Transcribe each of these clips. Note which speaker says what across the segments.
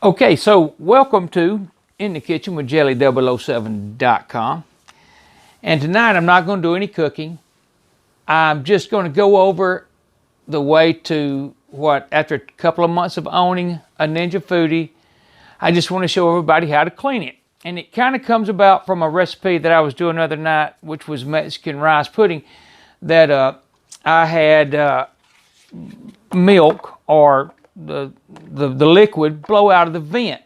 Speaker 1: Okay, so welcome to In the Kitchen with Jelly007.com. And tonight I'm not going to do any cooking. I'm just going to go over the way to what, after a couple of months of owning a Ninja Foodi, I just want to show everybody how to clean it. And it kind of comes about from a recipe that I was doing the other night, which was Mexican rice pudding, that I had milk or the liquid blow out of the vent.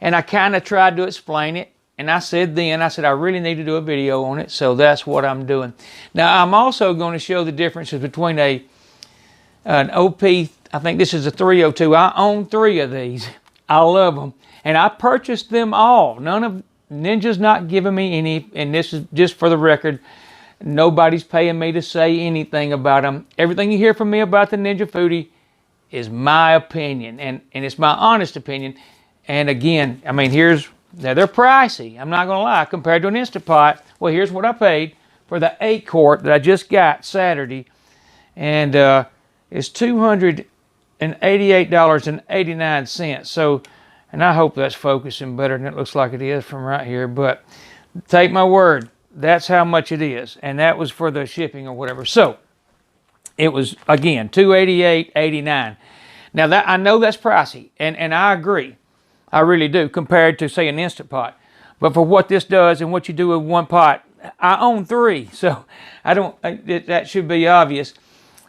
Speaker 1: And I kind of tried to explain it. And I said I really need to do a video on it. So that's what I'm doing. Now, I'm also going to show the differences between an OP, I think this is a 302. I own 3 of these. I love them. And I purchased them all. None of Ninja's not giving me any. And this is just for the record. Nobody's paying me to say anything about them. Everything you hear from me about the Ninja Foodi is my opinion. And it's my honest opinion. And again, I mean, now they're pricey. I'm not going to lie. Compared to an Instant Pot, well, here's what I paid for the 8 quart that I just got Saturday. And it's $288.89. So, and I hope that's focusing better than it looks like it is from right here. But take my word, that's how much it is. And that was for the shipping or whatever. So, it was, again, $288.89. Now, that I know that's pricey. And I agree. I really do, compared to, say, an Instant Pot. But for what this does and what you do with one pot, I own 3. So, that should be obvious.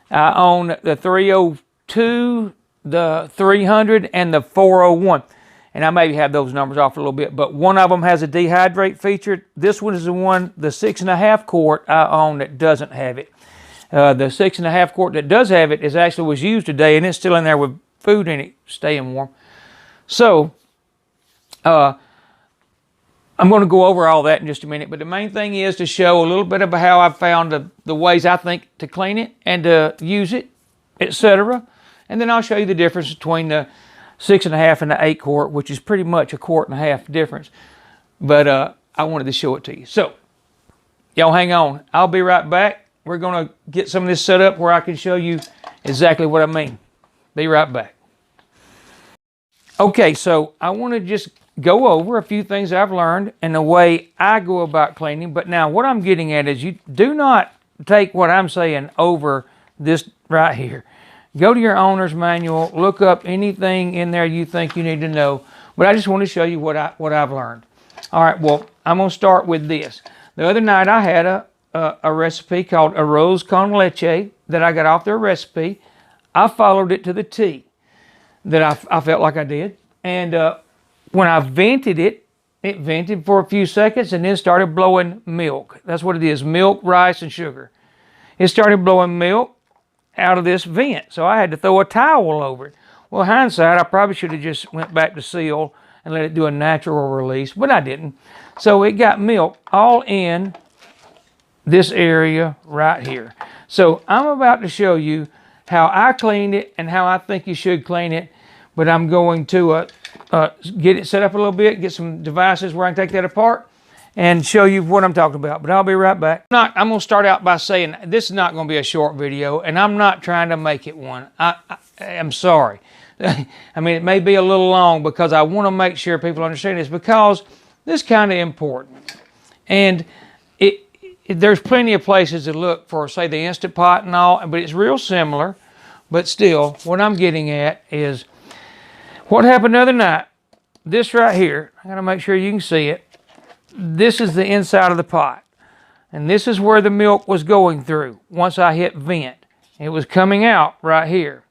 Speaker 1: I own the 302, the 300, and the 401. And I maybe have those numbers off a little bit. But one of them has a dehydrate feature. This one is the one, the 6.5 quart I own that doesn't have it. The 6.5 quart that does have it was used today, and it's still in there with food in it, staying warm. So, I'm going to go over all that in just a minute, but the main thing is to show a little bit about how I've found the ways I think to clean it and to use it, etc. And then I'll show you the difference between the 6.5 and the 8 quart, which is pretty much a 1.5 quart difference. But I wanted to show it to you. So, y'all hang on. I'll be right back. We're going to get some of this set up where I can show you exactly what I mean. Be right back. Okay, so I want to just go over a few things I've learned and the way I go about cleaning. But now what I'm getting at is you do not take what I'm saying over this right here. Go to your owner's manual, look up anything in there you think you need to know. But I just want to show you what I've learned. All right, well, I'm going to start with this. The other night I had a recipe called arroz con leche that I got off their recipe. I followed it to the T that I felt like I did. And when I vented it, it vented for a few seconds and then started blowing milk. That's what it is, milk, rice, and sugar. It started blowing milk out of this vent, so I had to throw a towel over it. Well, hindsight, I probably should have just went back to seal and let it do a natural release, but I didn't. So it got milk all in this area right here. So I'm about to show you how I cleaned it and how I think you should clean it, but I'm going to get it set up a little bit, get some devices where I can take that apart and show you what I'm talking about. But I'll be right back. I'm going to start out by saying this is not going to be a short video, and I'm not trying to make it one. I'm sorry. I mean, it may be a little long because I want to make sure people understand this, because this is kind of important. And there's plenty of places to look for, say, the Instant Pot and all, but it's real similar. But still, what I'm getting at is what happened the other night. This right here, I got to make sure you can see it. This is the inside of the pot. And this is where the milk was going through once I hit vent. It was coming out right here.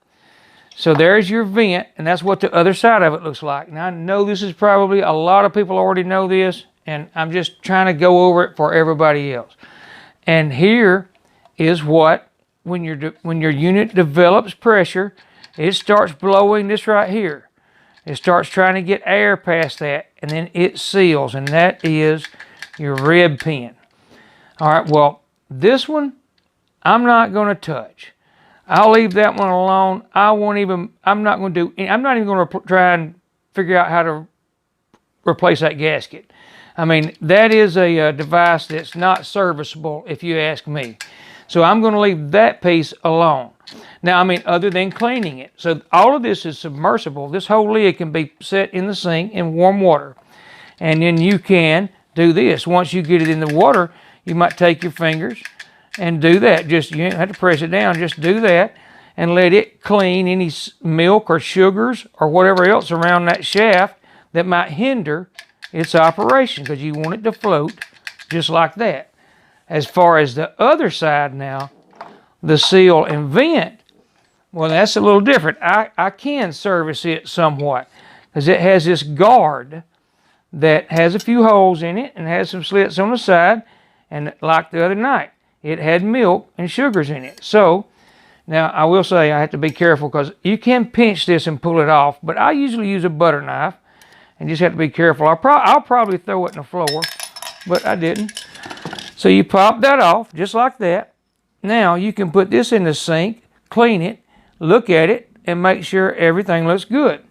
Speaker 1: So there's your vent, and that's what the other side of it looks like. Now, I know this is probably, a lot of people already know this, and I'm just trying to go over it for everybody else. And here is what, when your unit develops pressure, it starts blowing this right here. It starts trying to get air past that, and then it seals, and that is your red pin. All right, well, this one, I'm not going to touch. I'll leave that one alone. I'm not even going to try and figure out how to replace that gasket. I mean, that is a device that's not serviceable, if you ask me. So I'm going to leave that piece alone. Now, I mean, other than cleaning it. So all of this is submersible. This whole lid can be set in the sink in warm water. And then you can do this. Once you get it in the water, you might take your fingers and do that. Just, you don't have to press it down. Just do that and let it clean any milk or sugars or whatever else around that shaft that might hinder its operation, because you want it to float just like that. As far as the other side now, the seal and vent, well, that's a little different. I can service it somewhat because it has this guard that has a few holes in it and has some slits on the side. And like the other night, it had milk and sugars in it. So now I will say I have to be careful because you can pinch this and pull it off, but I usually use a butter knife and just have to be careful. I'll probably throw it in the floor, but I didn't. So you pop that off just like that. Now you can put this in the sink, clean it, look at it, and make sure everything looks good.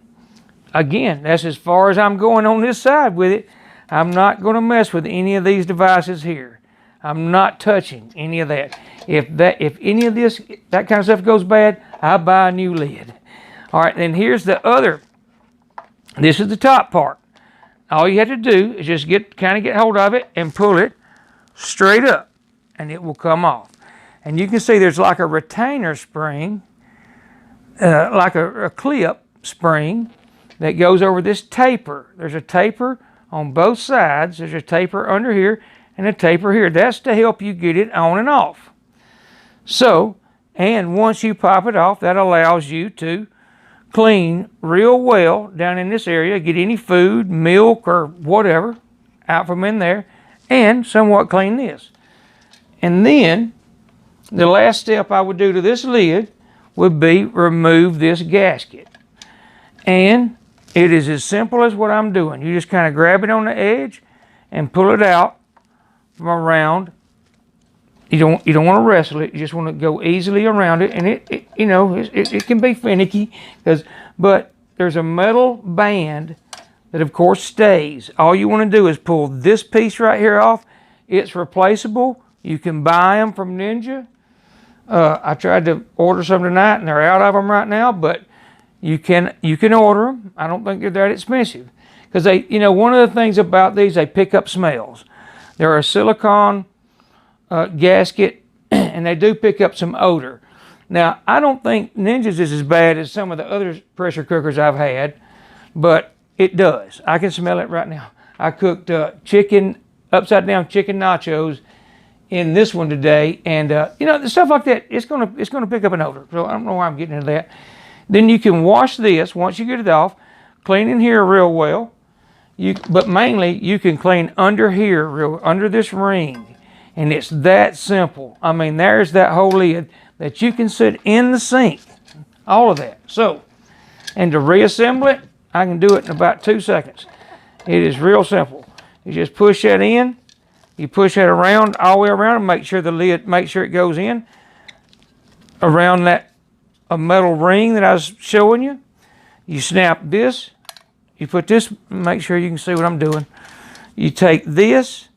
Speaker 1: Again, that's as far as I'm going on this side with it. I'm not going to mess with any of these devices here. I'm not touching any of that. If any of this, that kind of stuff goes bad, I buy a new lid. All right, then here's the other. This is the top part. All you have to do is just kind of get hold of it and pull it straight up, and it will come off. And you can see there's like a retainer spring, like a clip spring that goes over this taper. There's a taper on both sides. There's a taper under here and a taper here. That's to help you get it on and off. So, and once you pop it off, that allows you to clean real well down in this area, get any food, milk, or whatever out from in there, and somewhat clean this. And then the last step I would do to this lid would be remove this gasket. And it is as simple as what I'm doing. You just kind of grab it on the edge and pull it out from around. You don't want to wrestle it. You just want to go easily around it. And it can be finicky, but there's a metal band that of course stays. All you want to do is pull this piece right here off. It's replaceable. You can buy them from Ninja. I tried to order some tonight and they're out of them right now, but you can order them. I don't think they're that expensive, because one of the things about these, they pick up smells. They're a silicone gasket, and they do pick up some odor. Now, I don't think Ninja's is as bad as some of the other pressure cookers I've had, but it does. I can smell it right now. I cooked upside down chicken nachos in this one today, and stuff like that, it's gonna pick up an odor. So I don't know why I'm getting into that. Then you can wash this once you get it off, clean in here real well. But mainly you can clean under here, under this ring, and it's that simple. I mean, there's that whole lid that you can sit in the sink, all of that. So, and to reassemble it, I can do it in about 2 seconds. It is real simple. You just push that in, you push that around, all the way around, and make sure it goes in around that a metal ring that I was showing you. You snap this, you put this, make sure you can see what I'm doing. You take this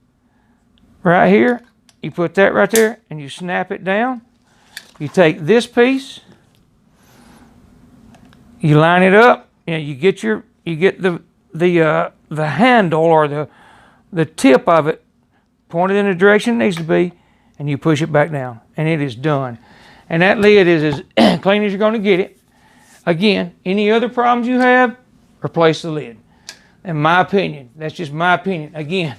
Speaker 1: right here, you put that right there, and you snap it down. You take this piece, you line it up, and you get the handle or the tip of it pointed in the direction it needs to be, and you push it back down, and it is done. And that lid is as clean as you're going to get it. Again, any other problems you have, replace the lid. In my opinion, that's just my opinion. Again,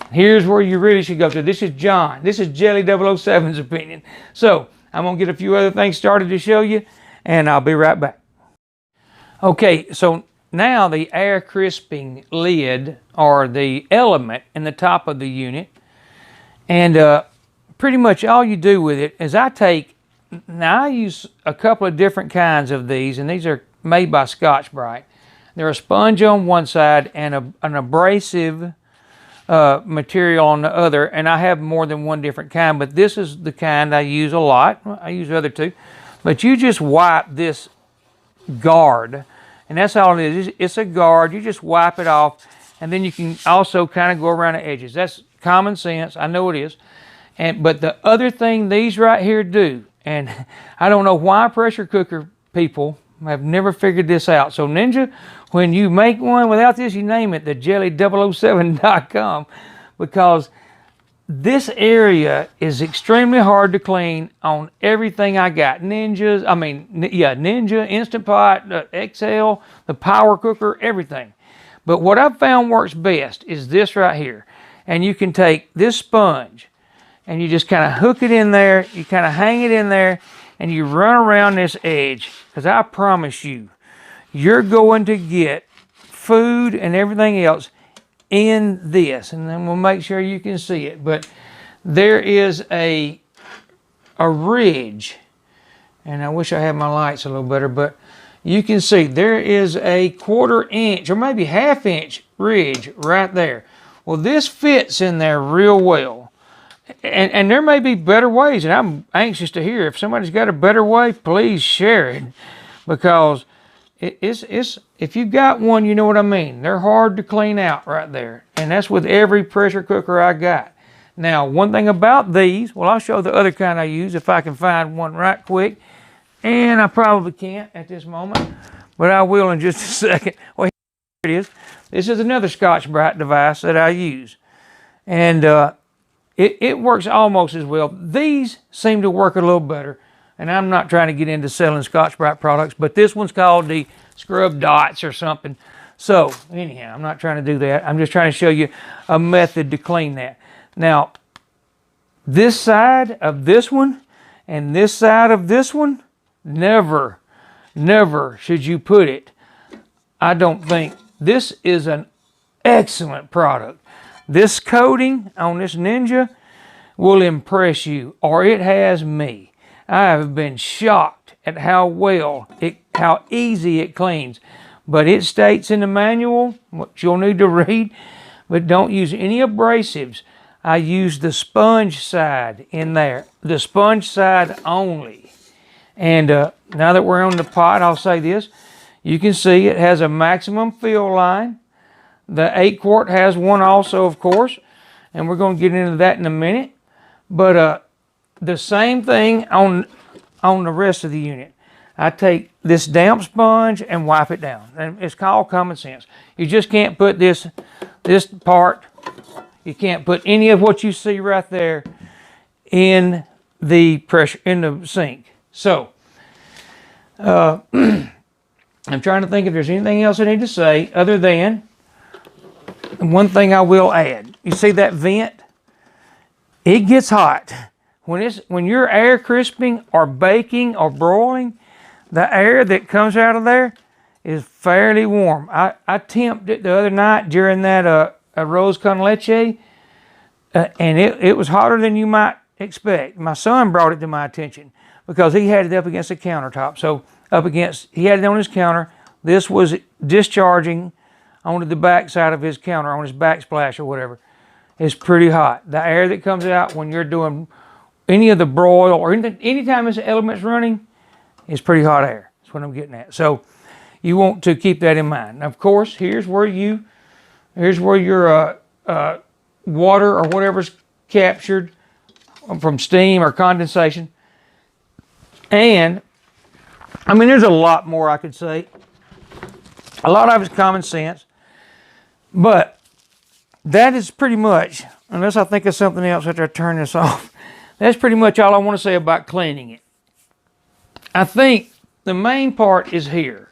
Speaker 1: here's where you really should go to. This is John. This is Jelly 007's opinion. So I'm going to get a few other things started to show you, and I'll be right back. Okay, so now the air crisping lid, or the element in the top of the unit, and pretty much all you do with it is I use a couple of different kinds of these, and these are made by Scotch-Brite. They're a sponge on one side and an abrasive material on the other, and I have more than one different kind, but this is the kind I use a lot. I use the other two. But you just wipe this guard, and that's all it is. It's a guard. You just wipe it off, and then you can also kind of go around the edges. That's common sense. I know it is. But the other thing these right here do, and I don't know why pressure cooker people have never figured this out. So Ninja, when you make one without this, you name it the jelly007.com, because this area is extremely hard to clean on everything I got. Ninja, Instant Pot, XL, the power cooker, everything. But what I've found works best is this right here. And you can take this sponge and you just kind of hook it in there, you kind of hang it in there, and you run around this edge. Because I promise you, you're going to get food and everything else in this. And then we'll make sure you can see it. But there is a ridge, and I wish I had my lights a little better, but you can see there is a 1/4 inch or maybe 1/2 inch ridge right there. Well, this fits in there real well. And there may be better ways, and I'm anxious to hear if somebody's got a better way, please share it, because it's if you've got one, you know what I mean. They're hard to clean out right there, and that's with every pressure cooker I got. Now, one thing about these, well, I'll show the other kind I use if I can find one right quick, and I probably can't at this moment, but I will in just a second. Well, here it is. This is another Scotch-Brite device that I use, and it works almost as well. These seem to work a little better, and I'm not trying to get into selling Scotch-Brite products, but this one's called the Scrub Dots or something. So, anyhow, I'm not trying to do that. I'm just trying to show you a method to clean that. Now, this side of this one and this side of this one, never should you put it. I don't think. This is an excellent product. This coating on this Ninja will impress you, or it has me. I have been shocked at how easy it cleans. But it states in the manual, what you'll need to read, but don't use any abrasives. I use the sponge side in there, the sponge side only. And now that we're on the pot, I'll say this. You can see it has a maximum fill line. The 8 quart has one also, of course, and we're going to get into that in a minute. But the same thing on the rest of the unit. I take this damp sponge and wipe it down. And it's called common sense. You just can't put this part, you can't put any of what you see right there in the sink. So, I'm trying to think if there's anything else I need to say other than one thing I will add. You see that vent? It gets hot. When you're air crisping or baking or broiling, the air that comes out of there is fairly warm. I temped it the other night during that arroz con leche, and it was hotter than you might expect. My son brought it to my attention because he had it up against the countertop. So he had it on his counter. This was discharging onto the back side of his counter, on his backsplash or whatever. It's pretty hot. The air that comes out when you're doing any of the broil or anytime this element's running, it's pretty hot air. That's what I'm getting at. So you want to keep that in mind. Now, of course, here's where your water or whatever's captured from steam or condensation. And I mean, there's a lot more I could say. A lot of it's common sense. But that is pretty much, unless I think of something else after I turn this off, that's pretty much all I want to say about cleaning it. I think the main part is here.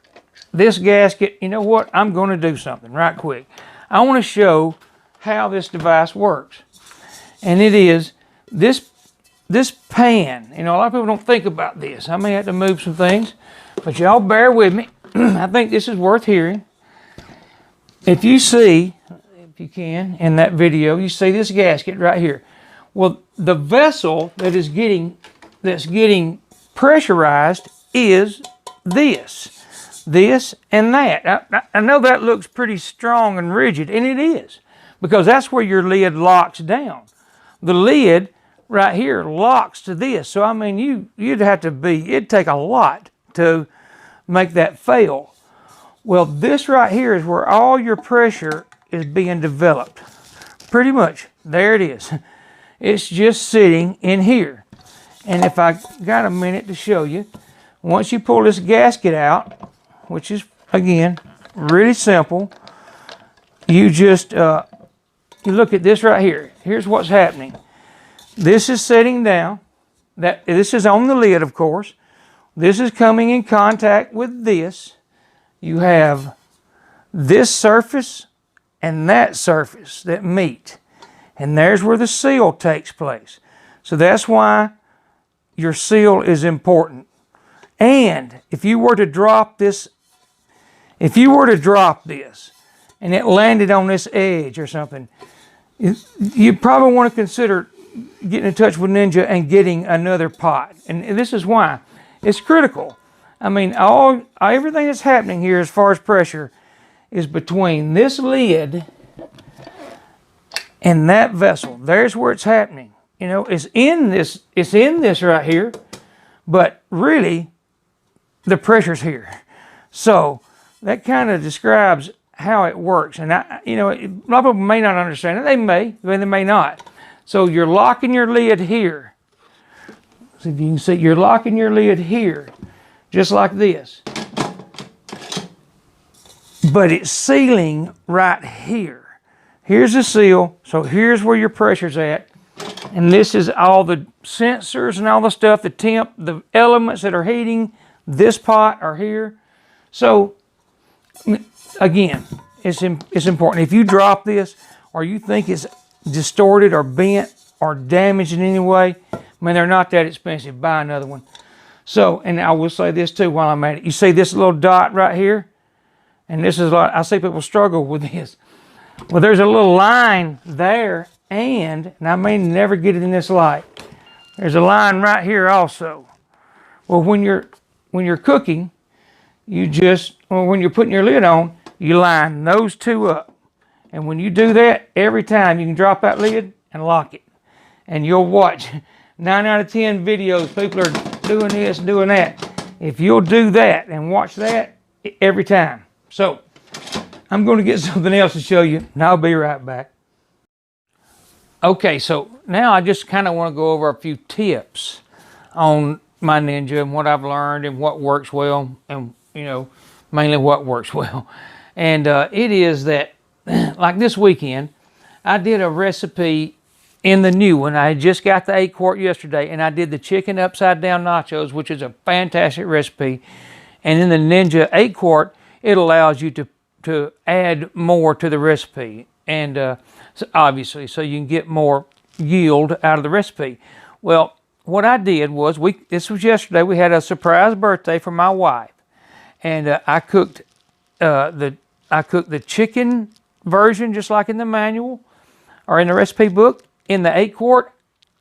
Speaker 1: This gasket, you know what? I'm going to do something right quick. I want to show how this device works. And it is this pan. You know, a lot of people don't think about this. I may have to move some things, but y'all bear with me. I think this is worth hearing. If you see, if you can, in that video, you see this gasket right here. Well, the vessel that's getting pressurized is this and that. I know that looks pretty strong and rigid, and it is, because that's where your lid locks down. The lid right here locks to this. So I mean, it'd take a lot to make that fail. Well, this right here is where all your pressure is being developed. Pretty much, there it is. It's just sitting in here. And if I got a minute to show you, once you pull this gasket out, which is, again, really simple, you just, you look at this right here. Here's what's happening. This is sitting down. This is on the lid, of course. This is coming in contact with this. You have this surface and that surface that meet. And there's where the seal takes place. So that's why your seal is important. And if you were to drop this, and it landed on this edge or something, you probably want to consider getting in touch with Ninja and getting another pot. And this is why. It's critical. I mean, everything that's happening here as far as pressure is between this lid and that vessel. There's where it's happening. You know, it's in this right here, but really the pressure's here. So that kind of describes how it works. And a lot of people may not understand it. They may, but they may not. So you're locking your lid here. So if you can see, you're locking your lid here, just like this. But it's sealing right here. Here's the seal, so here's where your pressure's at. And this is all the sensors and all the stuff, the temp, the elements that are heating this pot are here. So, again, it's important. If you drop this or you think it's distorted or bent or damaged in any way, I mean, they're not that expensive. Buy another one. So, and I will say this too while I'm at it. You see this little dot right here? And this is like, I see people struggle with this. Well, there's a little line there, and I may never get it in this light. There's a line right here also. Well, when you're cooking, when you're putting your lid on, you line those two up. And when you do that, every time you can drop that lid and lock it. And you'll watch 9 out of 10 videos, people are doing this, doing that. If you'll do that and watch that every time. So, I'm going to get something else to show you, and I'll be right back. Okay, so now I just kind of want to go over a few tips on my Ninja and what I've learned and what works well, and mainly what works well. And it is that, like this weekend, I did a recipe in the new one. I just got the 8 quart yesterday, and I did the chicken upside down nachos, which is a fantastic recipe. And in the Ninja 8 quart, it allows you to add more to the recipe, and so obviously, so you can get more yield out of the recipe. Well, what I did was, this was yesterday, we had a surprise birthday for my wife, and I cooked the chicken version just like in the manual or in the recipe book. In the 8 quart,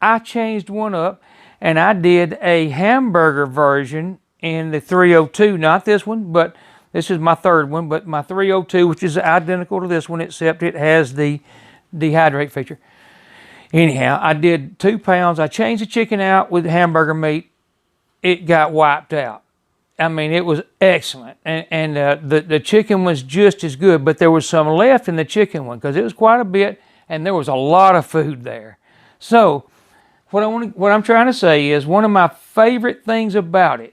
Speaker 1: I changed one up, and I did a hamburger version in the 302, not this one, but this is my third one, but my 302, which is identical to this one, except it has the dehydrate feature. Anyhow, I did 2 pounds. I changed the chicken out with the hamburger meat. It got wiped out. I mean, it was excellent. And the chicken was just as good, but there was some left in the chicken one because it was quite a bit, and there was a lot of food there. So what I'm trying to say is one of my favorite things about it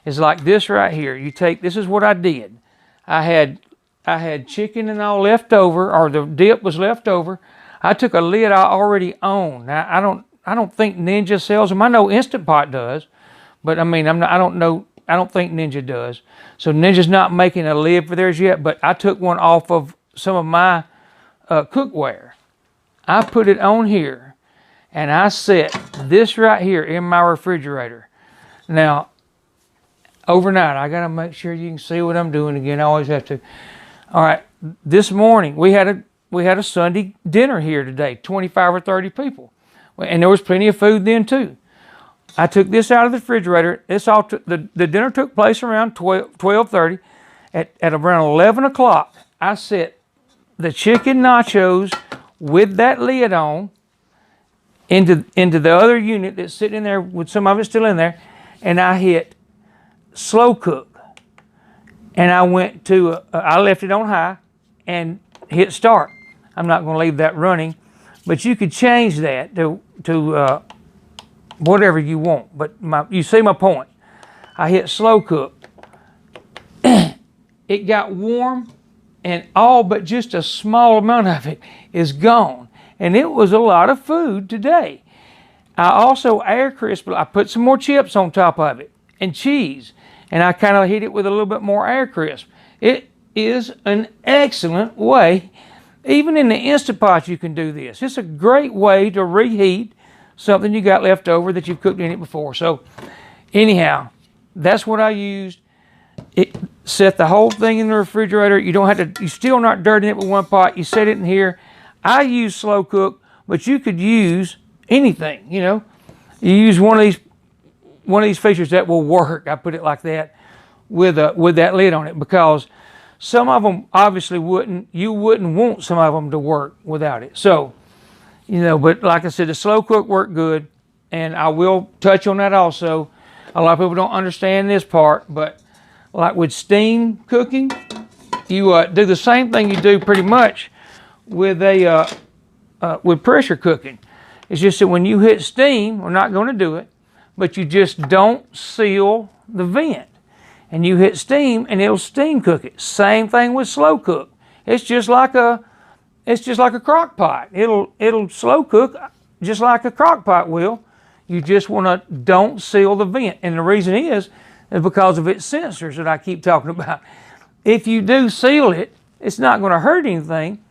Speaker 1: is like this right here. This is what I did. I had chicken and all left over, or the dip was left over. I took a lid I already own. Now I don't think Ninja sells them. I know Instant Pot does, but I mean I don't think Ninja does. So Ninja's not making a lid for theirs yet, but I took one off of some of my cookware. I put it on here, and I set this right here in my refrigerator. Now, overnight, I gotta make sure you can see what I'm doing again. I always have to. All right, this morning we had a Sunday dinner here today, 25 or 30 people, and there was plenty of food then too. I took this out of the refrigerator. The dinner took place around 12:30. At around 11 o'clock, I set the chicken nachos with that lid on into the other unit that's sitting in there with some of it still in there, and I hit slow cook, and I went to I left it on high and hit start. I'm not going to leave that running, but you could change that to whatever you want. But you see my point. I hit slow cook. It got warm, and all but just a small amount of it is gone. And it was a lot of food today. I also air crisped. I put some more chips on top of it and cheese, and I kind of heat it with a little bit more air crisp. It is an excellent way. Even in the Instant Pot, you can do this. It's a great way to reheat something you got left over that you've cooked in it before. So anyhow, that's what I used. It set the whole thing in the refrigerator. You don't have to, you're still not dirtying it with one pot. You set it in here. I use slow cook, but you could use anything, you know. You use one of these features that will work. I put it like that with that lid on it, because some of them obviously you wouldn't want some of them to work without it. So, you know, but like I said, the slow cook worked good, and I will touch on that also. A lot of people don't understand this part, but like with steam cooking, you do the same thing you do pretty much with with pressure cooking. It's just that when you hit steam, we're not going to do it, but you just don't seal the vent. And you hit steam and it'll steam cook it. Same thing with slow cook. It's just like a crock pot. It'll slow cook just like a crock pot will. You just want to don't seal the vent. And the reason is because of its sensors that I keep talking about. If you do seal it, it's not going to hurt anything.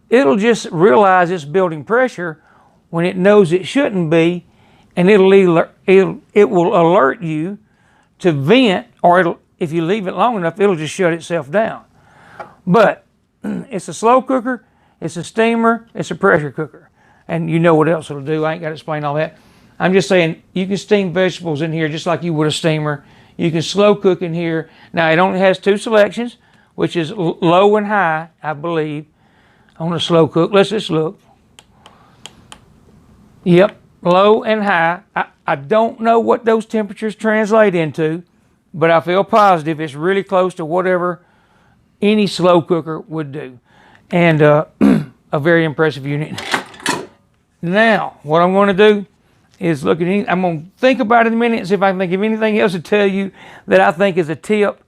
Speaker 1: It'll just realize it's building pressure when it knows it shouldn't be, and it will alert you to vent, or if you leave it long enough, it'll just shut itself down. But it's a slow cooker, it's a steamer, it's a pressure cooker. And you know what else it'll do. I ain't got to explain all that. I'm just saying you can steam vegetables in here just like you would a steamer. You can slow cook in here. Now, it only has 2 selections, which is low and high, I believe, on a slow cook. Let's just look. Yep, low and high. I don't know what those temperatures translate into, but I feel positive it's really close to whatever any slow cooker would do. And a very impressive unit. Now, what I'm going to do is look at I'm going to think about it in a minute and see if I can think of anything else to tell you that I think is a tip.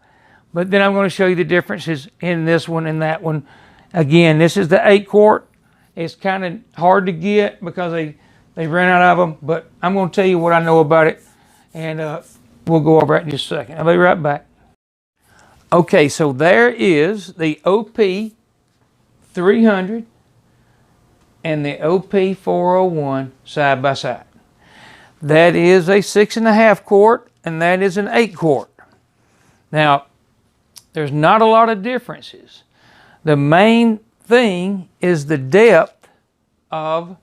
Speaker 1: But then I'm going to show you the differences in this one and that one. Again, this is the 8 quart. It's kind of hard to get because they ran out of them. But I'm going to tell you what I know about it. And we'll go over it in just a second. I'll be right back. Okay, so there is the OP 300 and the OP 401 side by side. That is a 6.5 quart and that is an 8 quart. Now, there's not a lot of differences. The main thing is the depth of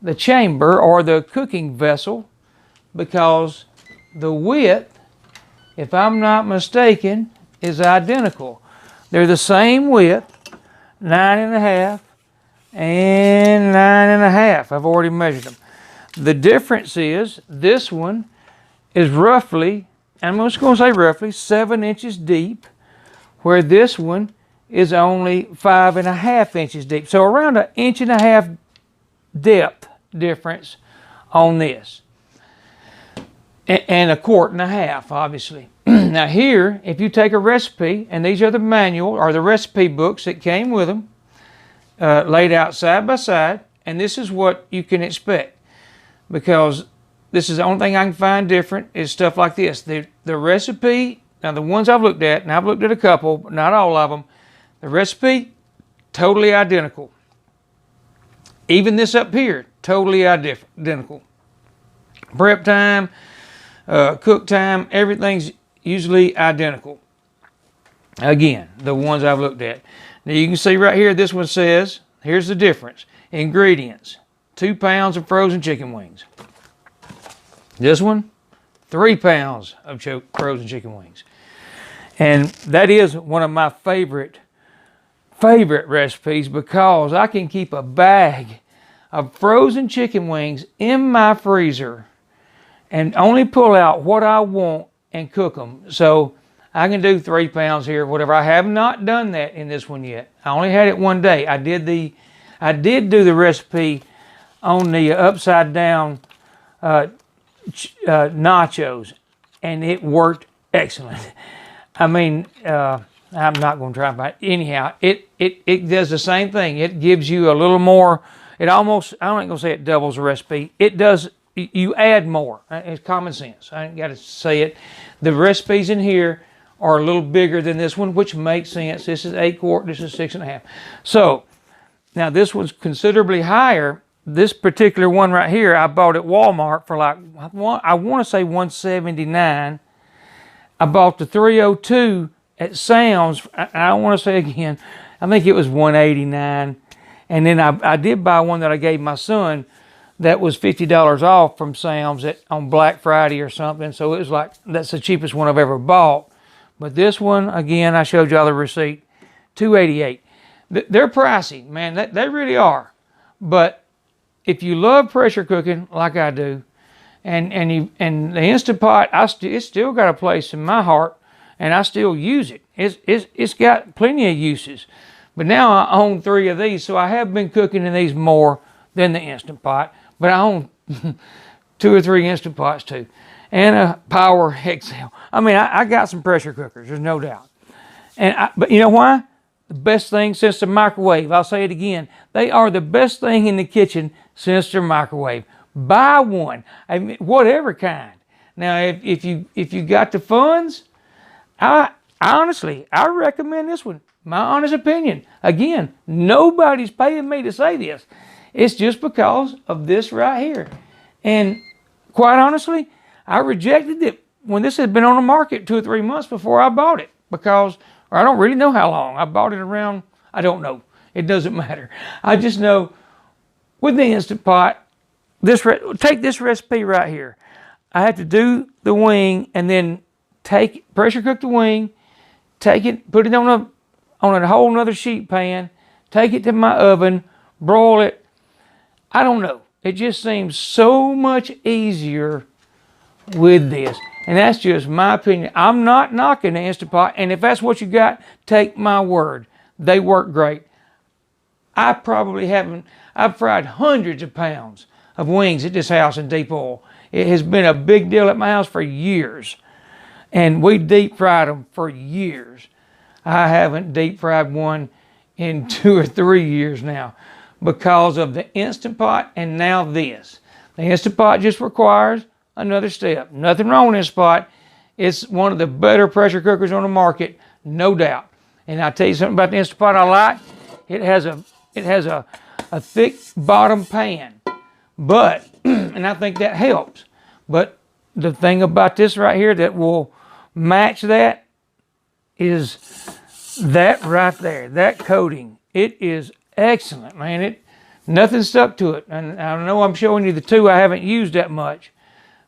Speaker 1: the chamber or the cooking vessel, because the width, if I'm not mistaken, is identical. They're the same width, 9.5 and 9.5. I've already measured them. The difference is this one is roughly, I'm just going to say roughly, 7 inches deep, where this one is only 5.5 inches deep. So around 1.5 inches depth difference on this. And 1.5 quarts, obviously. Now here, if you take a recipe, and these are the manual or the recipe books that came with them, laid out side by side, and this is what you can expect, because this is the only thing I can find different is stuff like this. The recipe, now the ones I've looked at, and I've looked at a couple, but not all of them, the recipe, totally identical. Even this up here, totally identical. Prep time, cook time, everything's usually identical. Again, the ones I've looked at. Now you can see right here, this one says, here's the difference. Ingredients, 2 pounds of frozen chicken wings. This one, 3 pounds of frozen chicken wings. And that is one of my favorite recipes, because I can keep a bag of frozen chicken wings in my freezer and only pull out what I want and cook them. So I can do 3 pounds here, whatever. I have not done that in this one yet. I only had it one day. I did do the recipe on the upside down nachos, and it worked excellent. I mean, I'm not going to try, but anyhow, it does the same thing. It gives you a little more. It almost, I'm not going to say it doubles the recipe. It does. You add more. It's common sense. I ain't got to say it. The recipes in here are a little bigger than this one, which makes sense. This is 8 quart. This is 6.5. So now this one's considerably higher. This particular one right here, I bought at Walmart for like, I want to say $179. I bought the 302 at Sam's. I want to say again, I think it was $189. And then I did buy one that I gave my son that was $50 off from Sam's on Black Friday or something. So it was like, that's the cheapest one I've ever bought. But this one, again, I showed y'all the receipt, $2.88. They're pricey, man. They really are. But if you love pressure cooking like I do, and the Instant Pot, it's still got a place in my heart, and I still use it. It's got plenty of uses. But now I own 3 of these, so I have been cooking in these more than the Instant Pot. But I own 2 or 3 Instant Pots too, and a Power XL. I mean, I got some pressure cookers, there's no doubt. But you know why? The best thing since the microwave. I'll say it again. They are the best thing in the kitchen since the microwave. Buy one, I mean, whatever kind. Now, if you got the funds, I honestly recommend this one. My honest opinion. Again, nobody's paying me to say this. It's just because of this right here. And quite honestly, I rejected it when this had been on the market 2 or 3 months before I bought it, because, or I don't really know how long. I bought it around, I don't know. It doesn't matter. I just know with the Instant Pot, take this recipe right here. I had to do the wing and then pressure cook the wing, take it, put it on a whole nother sheet pan, take it to my oven, broil it. I don't know. It just seems so much easier with this. And that's just my opinion. I'm not knocking the Instant Pot. And if that's what you got, take my word. They work great. I've fried hundreds of pounds of wings at this house in deep oil. It has been a big deal at my house for years. And we deep fried them for years. I haven't deep fried one in 2 or 3 years now, because of the Instant Pot and now this. The Instant Pot just requires another step. Nothing wrong with this pot. It's one of the better pressure cookers on the market, no doubt. And I'll tell you something about the Instant Pot I like. It has a thick bottom pan, but and I think that helps. But the thing about this right here that will match that is that right there, that coating. It is excellent, man. Nothing stuck to it. And I know I'm showing you the 2 I haven't used that much,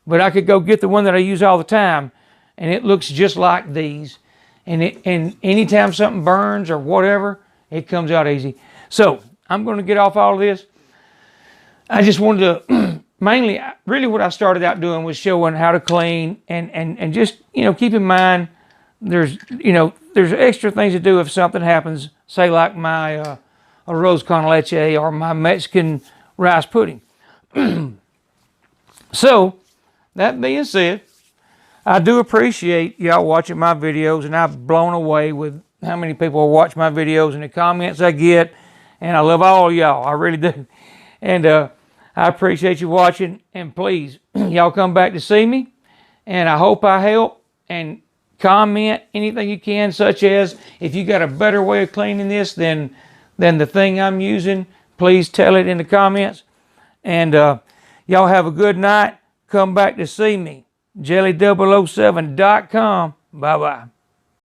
Speaker 1: but I could go get the one that I use all the time, and it looks just like these. And anytime something burns or whatever, it comes out easy. So I'm going to get off all of this. I just wanted to mainly, really what I started out doing was showing how to clean and just, keep in mind there's extra things to do if something happens, say like my arroz con leche or my Mexican rice pudding. So, that being said, I do appreciate y'all watching my videos, and I'm blown away with how many people watch my videos and the comments I get, and I love all y'all, I really do. And I appreciate you watching, and please, y'all come back to see me, and I hope I help, and comment anything you can, such as if you got a better way of cleaning this than the thing I'm using, please tell it in the comments. And y'all have a good night. Come back to see me. Jelly007.com. Bye-bye.